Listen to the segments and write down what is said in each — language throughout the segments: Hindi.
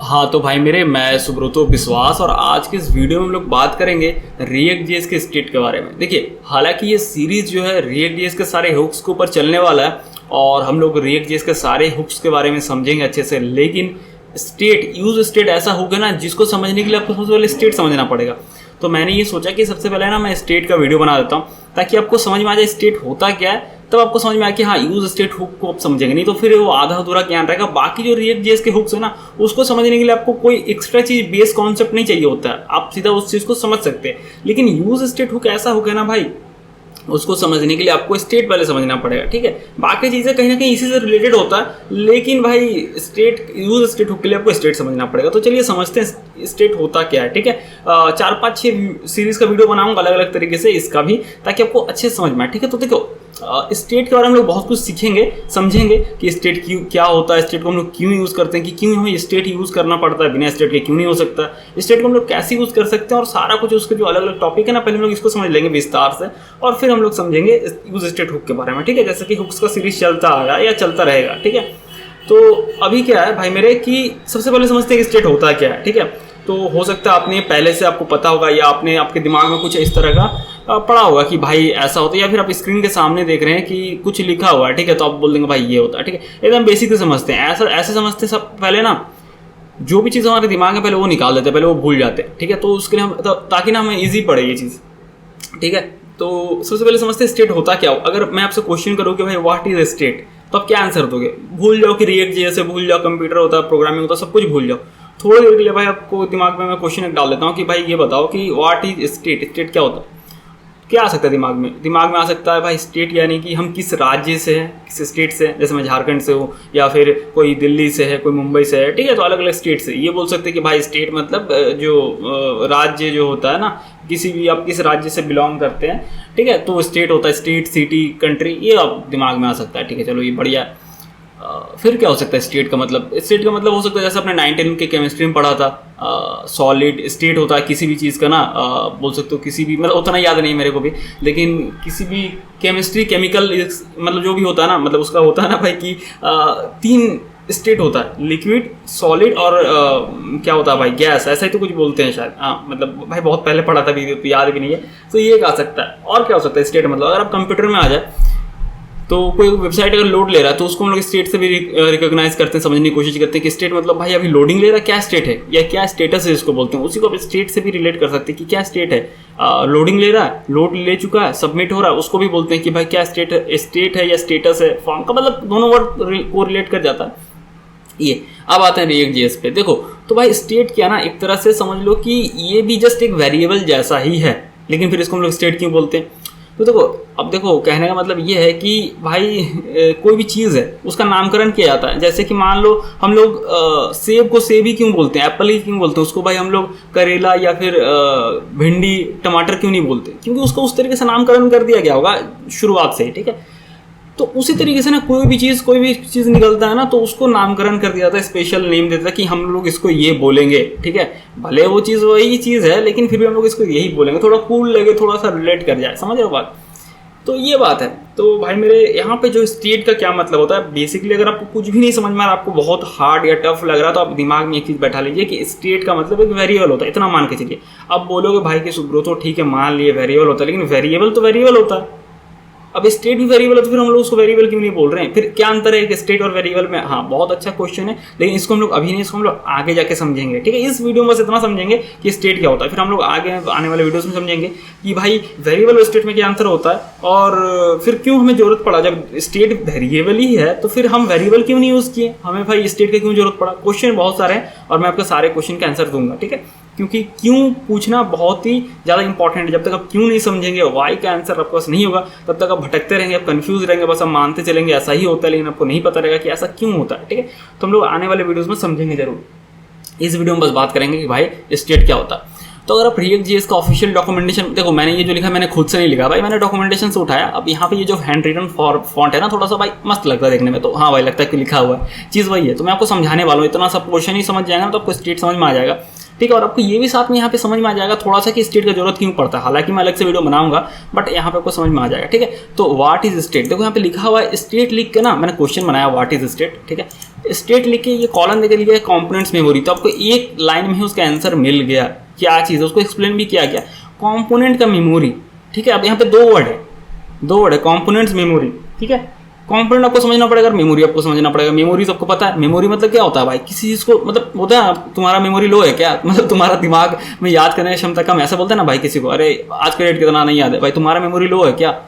हाँ तो भाई मेरे, मैं सुब्रतो विश्वास और आज के इस वीडियो में हम लोग बात करेंगे रिएक्ट जेएस के स्टेट के बारे में। देखिए, हालांकि ये सीरीज जो है रिएक्ट जेएस के सारे हुक्स के ऊपर चलने वाला है और हम लोग रिएक्ट जेएस के सारे हुक्स के बारे में समझेंगे अच्छे से, लेकिन स्टेट यूज स्टेट ऐसा होगा ना जिसको समझने के लिए आपको सबसे पहले स्टेट समझना पड़ेगा। तो मैंने ये सोचा कि सबसे पहले ना मैं स्टेट का वीडियो बना देता हूँ ताकि आपको समझ में आ जाए स्टेट होता क्या है, तब आपको समझ में आया कि हाँ यूज स्टेट हुक को आप समझेंगे, नहीं तो फिर वो आधा अधूरा ज्ञान रहेगा। बाकी जो रिएक्ट जेएस के हुक्स है ना, उसको समझने के लिए आपको कोई एक्स्ट्रा चीज बेस कॉन्सेप्ट नहीं चाहिए होता है, आप सीधा उस चीज को समझ सकते हैं। लेकिन यूज स्टेट हुक ऐसा हुक है ना भाई, उसको समझने के लिए आपको स्टेट पहले समझना पड़ेगा, ठीक है। बाकी चीज़ें कहीं ना कहीं इसी से रिलेटेड होता है, लेकिन भाई स्टेट यूज स्टेट हुक के लिए आपको स्टेट समझना पड़ेगा। तो चलिए समझते हैं स्टेट होता क्या है, ठीक है। 4-5-6 सीरीज का वीडियो बनाऊंगा अलग अलग तरीके से इसका भी, ताकि आपको अच्छे से समझ में आए, ठीक है। तो देखो, स्टेट के बारे में हम लोग बहुत कुछ सीखेंगे, समझेंगे कि स्टेट क्यों क्या होता है, स्टेट को हम लोग क्यों यूज़ करते हैं, कि क्यों हमें स्टेट यूज़ करना पड़ता है, बिना स्टेट के क्यों नहीं हो सकता, स्टेट को हम लोग कैसे यूज़ कर सकते हैं, और सारा कुछ उसके जो अलग अलग टॉपिक है ना, पहले हम लोग इसको समझ लेंगे विस्तार से, और फिर हम लोग समझेंगे यूज स्टेट हुक के बारे में, ठीक है। जैसे कि हुक्स का सीरीज चलता आएगा या चलता रहेगा, ठीक है। तो अभी क्या है भाई मेरे, कि सबसे पहले समझते हैं कि स्टेट होता क्या है, ठीक है। तो हो सकता है आपने पहले से आपको पता होगा या आपने आपके दिमाग में कुछ इस तरह का पढ़ा होगा कि भाई ऐसा होता है, या फिर आप स्क्रीन के सामने देख रहे हैं कि कुछ लिखा हुआ है, ठीक है, तो आप बोल देंगे भाई ये होता है, ठीक है। एकदम बेसिक से समझते हैं, ऐसे समझते हैं सब पहले ना, जो भी चीज़ हमारे दिमाग में पहले वो निकाल देते हैं, पहले वो भूल जाते हैं, ठीक है। तो उसके लिए हम ताकि ना हमें ईजी पड़े ये चीज़, ठीक है। तो सबसे पहले समझते हैं स्टेट होता क्या हो। अगर मैं आपसे क्वेश्चन करूँ कि भाई व्हाट इज स्टेट, तो आप क्या आंसर दोगे? भूल जाओ कि रिएक्ट जेएस भूल जाओ, कंप्यूटर होता है, प्रोग्रामिंग होता है, सब कुछ भूल जाओ। थोड़ी देर के लिए भाई आपको दिमाग में मैं क्वेश्चन डाल देता हूँ कि भाई ये बताओ कि व्हाट इज स्टेट, स्टेट क्या होता है। क्या आ सकता है दिमाग में आ सकता है भाई स्टेट, यानी कि हम किस राज्य से हैं, किस स्टेट से हैं। जैसे मैं झारखंड से हूँ, या फिर कोई दिल्ली से है, कोई मुंबई से है, ठीक है। तो अलग अलग स्टेट से ये बोल सकते हैं कि भाई स्टेट मतलब जो राज्य जो होता है ना, किसी भी आप किस राज्य से बिलोंग करते हैं, ठीक है, तो स्टेट होता है, स्टेट, सिटी, कंट्री, ये आप दिमाग में आ सकता है, ठीक है। चलो ये बढ़िया है। फिर क्या हो सकता है स्टेट का मतलब? स्टेट का मतलब हो सकता है जैसे अपने 9-10 के केमिस्ट्री में पढ़ा था, सॉलिड स्टेट होता है किसी भी चीज़ का ना, बोल सकते हो किसी भी, मतलब उतना याद नहीं मेरे को भी, लेकिन किसी भी केमिस्ट्री केमिकल मतलब जो भी होता है ना, मतलब उसका होता है ना भाई कि 3 स्टेट होता है, लिक्विड, सॉलिड और क्या होता है भाई, गैस, ऐसा ही तो कुछ बोलते हैं शायद, हाँ मतलब भाई बहुत पहले पढ़ा था, भी तो याद भी नहीं है। तो ये आ सकता है। और क्या हो सकता है स्टेट मतलब? अगर आप कंप्यूटर में आ जाए तो कोई वेबसाइट अगर लोड ले रहा है तो उसको हम लोग स्टेट से भी रिकॉग्नाइज करते हैं, समझने की कोशिश करते हैं कि स्टेट मतलब भाई अभी लोडिंग ले रहा है, क्या स्टेट है या क्या स्टेटस है इसको बोलते हैं। उसी को आप स्टेट से भी रिलेट कर सकते हैं कि क्या स्टेट है, लोडिंग ले रहा है, लोड ले चुका है, सबमिट हो रहा है, उसको भी बोलते हैं कि भाई क्या स्टेट है या स्टेटस है। फॉर्म का मतलब दोनों वर्ड को रिलेट कर जाता है ये। अब आते हैं रिएक्ट जेएस पे। देखो तो भाई स्टेट क्या ना, एक तरह से समझ लो कि ये भी जस्ट एक वेरिएबल जैसा ही है, लेकिन फिर इसको हम लोग स्टेट क्यों बोलते हैं? तो देखो, अब देखो कहने का मतलब ये है कि भाई कोई भी चीज़ है उसका नामकरण किया जाता है। जैसे कि मान लो हम लोग सेब को सेब ही क्यों बोलते हैं, एप्पल ही क्यों बोलते हैं, उसको भाई हम लोग करेला या फिर भिंडी, टमाटर क्यों नहीं बोलते? क्योंकि उसको उस तरीके से नामकरण कर दिया गया होगा शुरुआत से ही, ठीक है। तो उसी तरीके से ना कोई भी चीज़ निकलता है ना, तो उसको नामकरण कर दिया जाता है, स्पेशल नेम देता है कि हम लोग इसको ये बोलेंगे, ठीक है। भले वो चीज़ वही चीज़ है, लेकिन फिर भी हम लोग इसको यही बोलेंगे, थोड़ा कूल लगे, थोड़ा सा रिलेट कर जाए, समझ रहे हो बात? तो ये बात है। तो भाई मेरे यहाँ पे जो स्टेट का क्या मतलब होता है, बेसिकली अगर आपको कुछ भी नहीं समझ में आ रहा, आपको बहुत हार्ड या टफ लग रहा, तो आप दिमाग में एक चीज़ बैठा लीजिए कि स्टेट का मतलब एक वेरिएबल होता है, इतना मान के चलिए। अब बोलोगे भाई कि सुब्रतो ठीक है मान लिए वेरिएबल होता है, लेकिन वेरिएबल तो वेरिएबल होता है। अब स्टेट भी वेरिएबल है तो फिर हम लोग उसको वेरिएबल क्यों नहीं बोल रहे हैं? फिर क्या अंतर है कि स्टेट और वेरिएबल में? हाँ बहुत अच्छा क्वेश्चन है, लेकिन इसको हम लोग अभी नहीं, इसको हम लोग आगे जाके समझेंगे, ठीक है। इस वीडियो में बस इतना समझेंगे कि स्टेट क्या होता है, फिर हम लोग आगे आने वाले वीडियोस में समझेंगे कि भाई वेरिएबल और स्टेट में क्या अंतर होता है, और फिर क्यों हमें जरूरत पड़ा, जब स्टेट वेरिएबल ही है तो फिर हम वेरिएबल क्यों नहीं यूज़ किए, हमें भाई स्टेट का क्यों जरूरत पड़ा। क्वेश्चन बहुत सारे हैं और मैं आपके सारे क्वेश्चन के आंसर दूंगा, ठीक है। क्योंकि क्यों पूछना बहुत ही ज़्यादा इंपॉर्टेंट है। जब तक आप क्यों नहीं समझेंगे, वाई का आंसर आपके पास नहीं होगा, तब तक आप भटकते रहेंगे, आप कंफ्यूज रहेंगे, बस आप मानते चलेंगे ऐसा ही होता है, लेकिन आपको नहीं पता रहेगा कि ऐसा क्यों होता है, ठीक है। तो हम लोग आने वाले वीडियोज़ में समझेंगे जरूर। इस वीडियो में बस बात करेंगे कि भाई स्टेट क्या होता है। तो अगर आप रिएक्ट जेएस का ऑफिशियल डॉक्यूमेंटेशन देखो, मैंने ये जो लिखा मैंने खुद से नहीं लिखा भाई, मैंने डॉक्यूमेंटेशन से उठाया। अब यहाँ पे ये जो हैंड रिटन फॉन्ट है ना, थोड़ा सा भाई मस्त लगता है देखने में, तो हाँ भाई लगता है कि लिखा हुआ है, चीज़ वही है। तो मैं आपको समझाने वाला हूँ, इतना सा पोर्शन ही समझ जाएगा ना तो आपको स्टेट समझ में आ जाएगा, ठीक है। और आपको ये भी साथ में यहाँ पे समझ में आ जाएगा थोड़ा सा कि स्टेट का जरूरत क्यों पड़ता है। हालांकि मैं अलग से वीडियो बनाऊंगा, बट यहाँ पे आपको समझ में आ जाएगा, ठीक है। तो व्हाट इज स्टेट, देखो यहाँ पे लिखा हुआ है स्टेट लिख के ना, मैंने क्वेश्चन बनाया व्हाट इज स्टेट, ठीक है। स्टेट लिख के ये कॉलम देकर लिया है कंपोनेंट्स मेमोरी, तो आपको एक लाइन में ही उसका आंसर मिल गया। क्या चीज़ है उसको एक्सप्लेन भी किया गया, कंपोनेंट का मेमोरी। ठीक है, अब यहाँ पे दो वर्ड है कंपोनेंट्स मेमोरी। ठीक है, कंपोनेंट आपको समझना पड़ेगा, मेमोरी आपको समझना पड़ेगा। मेमोरी सबको पता है, मेमोरी मतलब क्या होता है भाई, किसी चीज़ को मतलब होता है तुम्हारा मेमोरी लो है क्या, मतलब तुम्हारा दिमाग में याद करने की क्षमता कम, ऐसा बोलते हैं ना भाई किसी को, अरे आज का डेट कितना नहीं याद है भाई, तुम्हारा मेमोरी लो है क्या।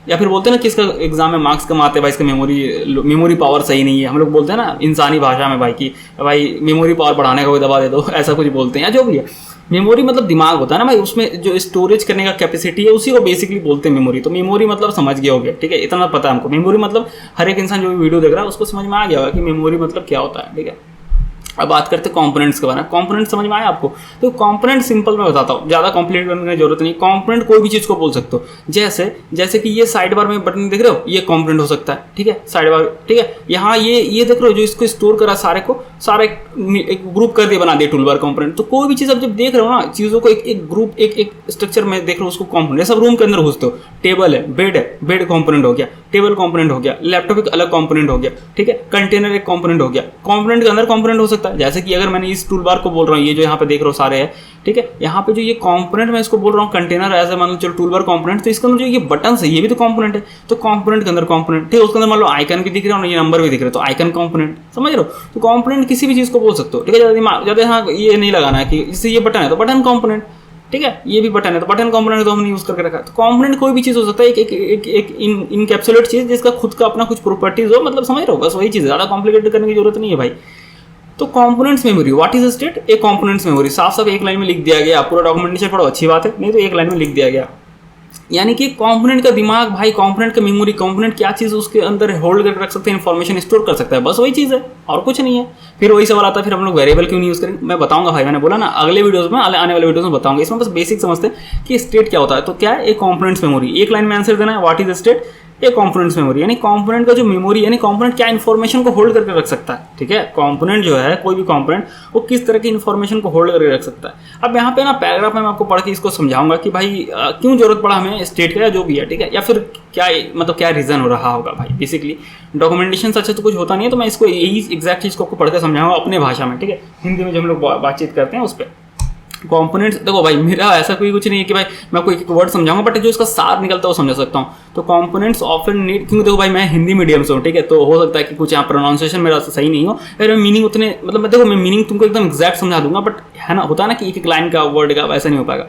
या फिर बोलते हैं ना किसका एग्जाम में मार्क्स कम आते हैं भाई, इसका मेमोरी पावर सही नहीं है। हम लोग बोलते हैं ना इंसानी भाषा में भाई कि भाई मेमोरी पावर बढ़ाने का कोई दवा दे दो, ऐसा कुछ बोलते हैं या जो भी है। मेमोरी मतलब दिमाग होता है ना भाई, उसमें जो स्टोरेज करने का कैपेसिटी है उसी को बेसिकली बोलते हैं मेमोरी। तो मेमोरी मतलब समझ गए होगे, ठीक है, इतना पता है हमको। मेमोरी मतलब हर एक इंसान जो भी वीडियो देख रहा है उसको समझ में आ गया होगा कि मेमोरी मतलब क्या होता है। ठीक है, अब बात करते हैं कंपोनेंट्स के बारे में। कंपोनेंट समझ में आया आपको, तो कंपोनेंट सिंपल मैं बताता हूँ, ज़्यादा कॉम्प्लिकेट करने की जरूरत नहीं। कंपोनेंट कोई भी चीज़ को बोल सकते हो, जैसे कि ये साइड बार में बटन देख रहे हो, ये कंपोनेंट हो सकता है। ठीक है, साइड बार, ठीक है, यहाँ ये देख रहे हो जो इसको स्टोर करा सारे एक ग्रुप कर दिया, बना दिया टूल बार कंपोनेंट। तो कोई भी चीज़ आप जब देख रहे हो ना, चीज़ों को एक ग्रुप एक स्ट्रक्चर में देख रहे हो, उसको कंपोनेंट। जैसे रूम के अंदर घुसते हो, टेबल है, बेड कंपोनेंट हो गया, टेबल कंपोनेंट हो गया, लैपटॉप एक अलग कंपोनेंट हो गया। ठीक है, कंटेनर एक कंपोनेंट हो गया। कंपोनेंट के अंदर कंपोनेंट हो सकता है, जैसे कि अगर मैंने इस टूल बार को बोल रहा हूँ, ये जो यहाँ पे देख रहे हो सारे है, ठीक है, यहाँ पे जो ये कंपोनेंट मैं इसको बोल रहा हूँ कंटेनर, ऐसे मान लो चलो टूल बार कंपोनेंट, तो इसके अंदर जो ये बटन है ये भी तो कंपोनेंट है। तो कंपोनेंट के अंदर कंपोनेंट, ठीक है, उसके अंदर मान लो आइकन भी दिख रहा है, ये नंबर भी दिख रहा है, तो आइकन कंपोनेंट, समझ रहे हो। तो कंपोनेंट किसी भी चीज़ को बोल सकते हो। ठीक है, ज़्यादा यहाँ ये नहीं लगाना है कि जैसे ये बटन है तो बटन कंपोनेंट, ठीक है, ये भी बटन है तो बटन कंपोनेंट, तो हमने यूज करके रखा है। तो कंपोनेंट कोई भी चीज़ हो सकता है, एक इनकैप्सुलेट चीज़ जिसका खुद का अपना कुछ प्रॉपर्टीज हो, मतलब समझ रहे हो, बस वही चीज़, ज़्यादा कॉम्प्लिकेटेड करने की जरूरत नहीं है भाई। तो components memory, what is state, A components memory, साफ साफ एक लाइन में लिख दिया गया। पूरा डॉक्यूमेंटेशन पढ़ो, अच्छी बात है, नहीं तो एक लाइन में लिख दिया गया। यानी कि कंपोनेंट का दिमाग भाई, कंपोनेंट का मेमोरी, कंपोनेंट क्या चीज़ उसके अंदर होल्ड करके रख सकते हैं, इन्फॉर्मेशन स्टोर कर सकता है, बस वही चीज़ है और कुछ नहीं है। फिर वही सवाल आता है, फिर हम लोग वेरिएबल क्यों नहीं यूज़ करेंगे, मैं बताऊंगा भाई, मैंने बोला ना अगले वीडियोस में, आने वाले वीडियोस में बताऊंगा। इसमें बस बेसिक समझते हैं कि स्टेट क्या होता है। तो क्या है, एक कंपोनेंट्स मेमोरी, एक लाइन में आंसर देना है, व्हाट इज स्टेट, ये कंपोनेंट्स मेमोरी। यानी कंपोनेंट का जो मेमोरी, यानी कंपोनेंट क्या इन्फॉर्मेशन को होल्ड करके रख सकता है। ठीक है, कंपोनेंट जो है, कोई भी कंपोनेंट वो किस तरह की इन्फॉर्मेशन को होल्ड करके रख सकता है। अब यहाँ पे ना पैराग्राफ में मैं आपको पढ़ के इसको समझाऊंगा कि भाई क्यों जरूरत पड़ा हमें स्टेट का, या जो भी है, ठीक है, या फिर क्या मतलब क्या रीजन हो रहा होगा भाई। बेसिकली डॉक्यूमेंटेशन से अच्छा तो कुछ होता नहीं है, तो मैं इसको यही एग्जैक्ट चीज़ को आपको पढ़ के समझाऊंगा अपने भाषा में। ठीक है, हिंदी में जब हम लोग बातचीत करते हैं उस पर। कंपोनेंट्स देखो भाई, मेरा ऐसा कोई कुछ नहीं है कि भाई मैं आपको एक वर्ड समझाऊंगा, बट जो इसका सार निकलता है वो समझा सकता हूँ। तो कंपोनेंट्स ऑफन नीड, क्योंकि देखो भाई मैं हिंदी मीडियम से हूँ, ठीक है, तो हो सकता है कि कुछ यहाँ प्रोनाउंसिएशन मेरा सही नहीं हो, फिर मैं मीनिंग उतने मतलब देखो मैं मीनिंग तुमको एकदम एग्जैक्ट समझा दूंगा, बट है ना, होता है ना कि एक लाइन का वर्ड का वैसा नहीं हो पाएगा।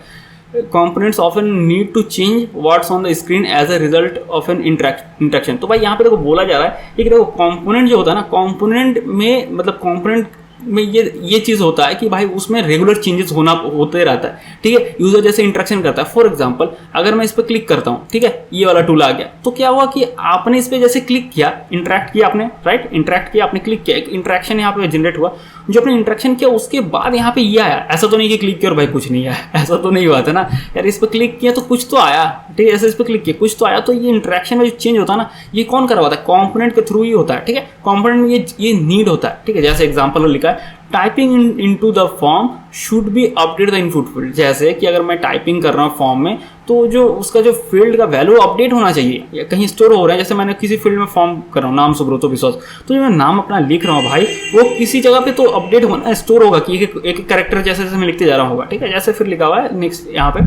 Components often need to change what's on the screen as a result of an interaction. तो भाई यहाँ पे देखो बोला जा रहा है कि देखो कंपोनेंट जो होता है ना, कंपोनेंट में मतलब कंपोनेंट में ये चीज़ होता है कि भाई उसमें रेगुलर चेंजेस होते रहता है। ठीक है, यूजर जैसे इंटरेक्शन करता है। फॉर एग्जांपल अगर मैं इस पर क्लिक करता हूँ, ठीक है, ये वाला टूल आ गया, तो क्या हुआ कि आपने इस पर जैसे क्लिक किया, इंटरेक्ट किया आपने, राइट, इंटरेक्ट किया आपने, क्लिक किया, एक इंटरेक्शन यहाँ पे जनरेट हुआ। जो आपने इंटरेक्शन किया उसके बाद यहाँ पे ये आया, ऐसा तो नहीं कि क्लिक किया और भाई कुछ नहीं आया, ऐसा तो नहीं हुआ था ना यार, इस पर क्लिक किया तो कुछ तो आया, ठीक है, ऐसे इस पर क्लिक किया कुछ तो आया। तो ये इंटरेक्शन में जो चेंज होता है ना, ये कौन करवाता है, कंपोनेंट के थ्रू ही होता है। ठीक है, कंपोनेंट में ये नीड होता है। ठीक है, जैसे एग्जाम्पल में लिखा है typing into the form should be update the input field. जैसे कि अगर मैं टाइपिंग कर रहा हूँ फॉर्म में, तो जो उसका जो फील्ड का वैल्यू अपडेट होना चाहिए, या कहीं स्टोर हो रहा है। जैसे मैंने किसी फील्ड में फॉर्म कर रहा हूँ, नाम सुब्रतो विश्वास, तो जो मैं नाम अपना लिख रहा हूँ भाई, वो किसी जगह पे तो अपडेट होना, स्टोर होगा कि एक कैरेक्टर जैसे जैसे मैं लिखते जा रहा हूँ। ठीक है, जैसे फिर लिखा हुआ है नेक्स्ट यहाँ पे,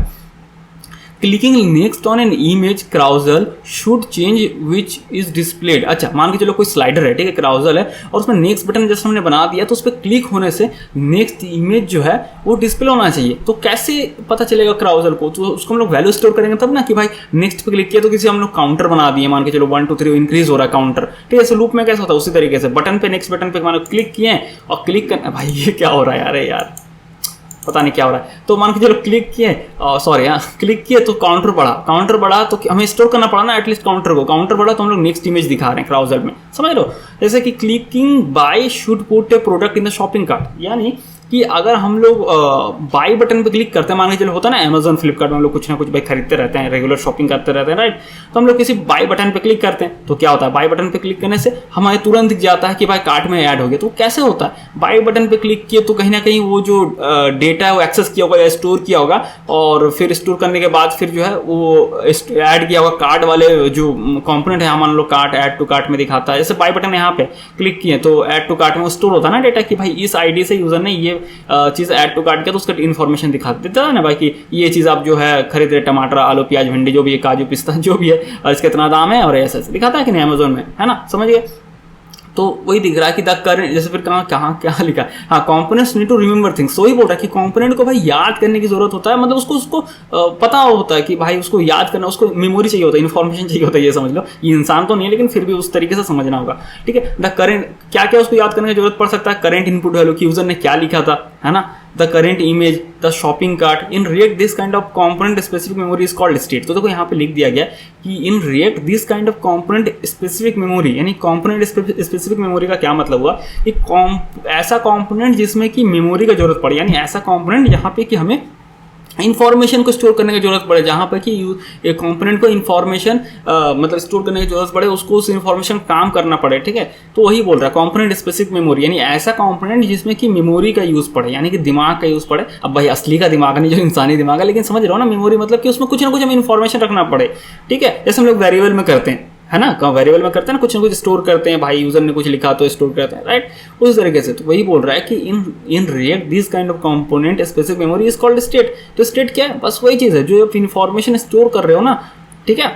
clicking next on an image carousel should change which is displayed. अच्छा, मान के चलो कोई स्लाइडर है, ठीक है, क्राउजल है, और उसमें नेक्स्ट बटन जैसे हमने बना दिया, तो उस पर क्लिक होने से नेक्स्ट इमेज जो है वो डिस्प्ले होना चाहिए। तो कैसे पता चलेगा क्राउजल को, तो उसको हम लोग वैल्यू स्टोर करेंगे तब ना, कि भाई नेक्स्ट पे क्लिक किया तो किसी हम लोग काउंटर बना दिए, मान के चलो 1 2 3 इंक्रीज हो रहा है काउंटर। ठीक है, लूप में कैसे होता है उसी तरीके से बटन पे, नेक्स्ट बटन पे मान क्लिक किए और क्लिक करना, भाई ये क्या हो रहा है यार, यार पता नहीं क्या हो रहा है। तो मान के चलो क्लिक किए, सॉरी हाँ, क्लिक किए तो काउंटर बढ़ा तो हमें स्टोर करना पड़ा ना एटलीस्ट काउंटर बढ़ा, तो हम लोग नेक्स्ट इमेज दिखा रहे हैं क्राउजल में, समझ लो। जैसे कि clicking buy should put a product in the shopping cart, यानी कि अगर हम लोग बाई बटन पे क्लिक करते हैं, मान के चलो होता है ना अमेजोन फ्लिपकार्ट में हम लोग कुछ ना कुछ भाई खरीदते रहते हैं, रेगुलर शॉपिंग करते रहते हैं, राइट, तो हम लोग किसी बाई बटन पे क्लिक करते हैं, तो क्या होता है, बाई बटन पे क्लिक करने से हमारे तुरंत दिख जाता है कि भाई कार्ट में ऐड हो गया। तो कैसे होता है, बाई बटन पे क्लिक किए तो कहीं ना कहीं वो जो डेटा है वो एक्सेस किया होगा या स्टोर किया होगा, और फिर स्टोर करने के बाद फिर जो है वो ऐड किया होगा कार्ट वाले जो कंपोनेंट है, मान लो कार्ट ऐड टू कार्ट में दिखाता है, जैसे बाय बटन यहाँ पे क्लिक किए तो ऐड टू कार्ट में स्टोर होता है ना डेटा कि भाई इस आईडी से यूजर ने ये चीज़ ऐड टू कार्ट किया, तो उसका इन्फॉर्मेशन दिखा देता है ना भाई कि ये चीज़ आप जो है खरीद रहे, टमाटर आलू प्याज भिंडी जो भी है, काजू पिस्ता जो भी है, और इसका इतना दाम है, और ऐसा दिखाता है कि नहीं अमेजोन में, है ना, समझ गए। तो वही दिख रहा है कि द करेंट, जैसे फिर कहाँ कहाँ क्या लिखा है, हाँ components need to remember things, तो वही बोल रहा है कि कंपोनेंट को भाई याद करने की जरूरत होता है, मतलब उसको पता होता है कि भाई उसको याद करना, उसको मेमोरी चाहिए होता है, इन्फॉर्मेशन चाहिए होता है, ये समझ लो। ये इंसान तो नहीं है लेकिन फिर भी उस तरीके से समझना होगा, ठीक है। द करेंट क्या क्या उसको याद करने की जरूरत पड़ सकता है, करेंट इनपुट वैल्यू कि यूजर ने क्या लिखा था, है ना, the current image, the shopping cart. In React this kind of component specific memory is called state. तो देखो यहाँ पे लिख दिया गया कि in React this kind of component specific memory, यानी कंपोनेंट स्पेसिफिक मेमोरी का क्या मतलब हुआ, एक ऐसा कंपोनेंट जिसमें कि मेमोरी का जरूरत पड़े, यानी ऐसा कंपोनेंट जहाँ पे कि हमें इंफॉर्मेशन को स्टोर करने की जरूरत पड़े, जहाँ पर कि एक कंपोनेंट को इंफॉर्मेशन मतलब स्टोर करने की जरूरत पड़े, उसको उस इंफॉर्मेशन काम करना पड़े, ठीक है। तो वही बोल रहा है कंपोनेंट स्पेसिफिक मेमोरी, यानी ऐसा कंपोनेंट जिसमें कि मेमोरी का यूज पड़े, यानी कि दिमाग का यूज पड़े। अब भाई असली का दिमाग नहीं, जो इंसानी दिमाग है, लेकिन समझ रहे हो ना, मेमोरी मतलब कि उसमें कुछ ना कुछ हमें इंफॉर्मेशन रखना पड़े, ठीक है। जैसे हम लोग वेरिएबल में करते हैं, है ना, वेरिएबल में करते हैं ना, कुछ ना कुछ स्टोर करते हैं, भाई यूजर ने कुछ लिखा तो स्टोर करते हैं, राइट, उस तरीके से। तो वही बोल रहा है कि in React this kind of component specific memory is called state. तो स्टेट क्या है, बस वही चीज़ है जो आप इन्फॉर्मेशन स्टोर कर रहे हो ना, ठीक है,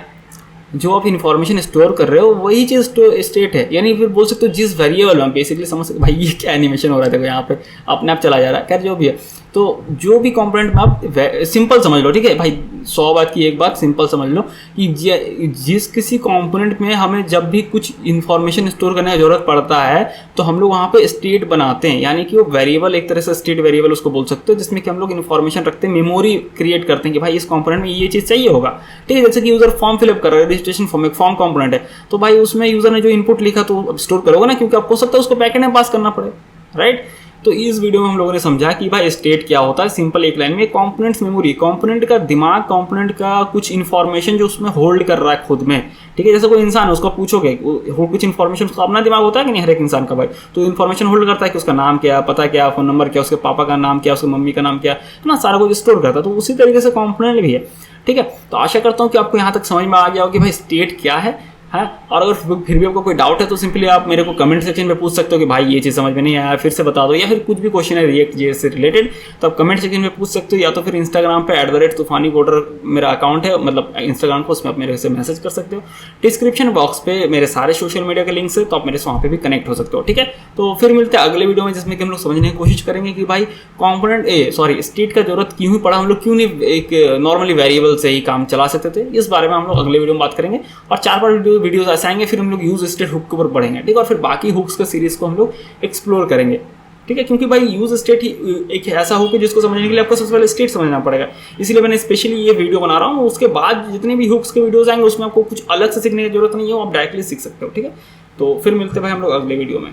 जो आप इन्फॉर्मेशन स्टोर कर रहे हो वही चीज़ स्टेट है। यानी फिर बोल सकते हो जिस वेरिएबल में, बेसिकली समझ सकते भाई ये क्या एनिमेशन हो रहा था यहाँ पे, अपने आप चला जा रहा है, खैर जो भी है। तो जो भी कंपोनेंट में आप सिंपल समझ लो, ठीक है भाई, 100 बात की एक बात सिंपल समझ लो कि जिस किसी कंपोनेंट में हमें जब भी कुछ इन्फॉर्मेशन स्टोर करने की जरूरत पड़ता है तो हम लोग वहाँ पे स्टेट बनाते हैं, यानी कि वो वेरिएबल एक तरह से स्टेट वेरिएबल उसको बोल सकते हो, जिसमें कि हम लोग इन्फॉर्मेशन रखते हैं, मेमोरी क्रिएट करते हैं कि भाई इस कंपोनेंट में ये चीज़ चाहिए होगा, ठीक है। जैसे कि यूजर फॉर्म फिलअप कर रहा है, रजिस्ट्रेशन फॉर्म एक फॉर्म कंपोनेंट है, तो भाई उसमें यूजर ने जो इनपुट लिखा तो स्टोर करोगे ना, क्योंकि आपको हो सकता है उसको बैकएंड में पास करना पड़े, राइट। तो इस वीडियो में हम लोगों ने समझा कि भाई स्टेट क्या होता है, सिंपल एक लाइन में, कंपोनेंट्स मेमोरी, कंपोनेंट का दिमाग, कंपोनेंट का कुछ इन्फॉर्मेशन जो उसमें होल्ड कर रहा है खुद में, ठीक है। जैसे कोई इंसान है उसको पूछोगे कुछ इन्फॉर्मेशन, उसका अपना दिमाग होता है कि नहीं, हर एक इंसान का भाई, तो इन्फॉर्मेशन होल्ड करता है कि उसका नाम क्या, पता क्या, फोन नंबर क्या, उसके पापा का नाम क्या, उसकी मम्मी का नाम क्या, है ना, सारा कुछ स्टोर करता है। तो उसी तरीके से कंपोनेंट भी है, ठीक है। तो आशा करता हूँ कि आपको यहाँ तक समझ में आ गया हो कि भाई स्टेट क्या है। और अगर फिर भी आपको कोई डाउट है तो सिंपली आप मेरे को कमेंट सेक्शन में पूछ सकते हो कि भाई ये चीज़ समझ में नहीं आया, फिर से बता दो, या फिर कुछ भी क्वेश्चन है रिएक्ट जेएस से रिलेटेड तो आप कमेंट सेक्शन में पूछ सकते हो, या तो फिर इंस्टाग्राम पे @तूफानी कोडर मेरा अकाउंट है, मतलब इंस्टाग्राम को, उसमें आप मेरे से मैसेज कर सकते हो। डिस्क्रिप्शन बॉक्स पे मेरे सारे सोशल मीडिया के लिंक्स है, तो आप मेरे से वहाँ पे भी कनेक्ट हो सकते हो, ठीक है। तो फिर मिलते हैं अगले वीडियो में, जिसमें कि हम लोग समझने की कोशिश करेंगे कि भाई कंपोनेंट स्टेट का जरूरत क्यों ही पड़ा, हम लोग क्यों नहीं एक नॉर्मली वेरिएबल से ही काम चला सकते थे, इस बारे में हम लोग अगले वीडियो में बात करेंगे। और 4-5 वीडियोज ऐसे आएंगे, फिर हम लोग यूज स्टेट हुक के ऊपर पढ़ेंगे, ठीक है। और फिर बाकी हुक्स का सीरीज को हम लोग एक्सप्लोर करेंगे, ठीक है, क्योंकि भाई यूज स्टेट ही एक ऐसा हुक है जिसको समझने के लिए आपको सबसे पहले स्टेट समझना पड़ेगा, इसीलिए मैंने स्पेशली ये वीडियो बना रहा हूँ। उसके बाद जितने भी हुक्स के वीडियोस आएंगे उसमें आपको कुछ अलग से सीखने की जरूरत नहीं है, आप डायरेक्टली सीख सकते हो, ठीक है। तो फिर मिलते हैं भाई हम लोग अगले वीडियो में।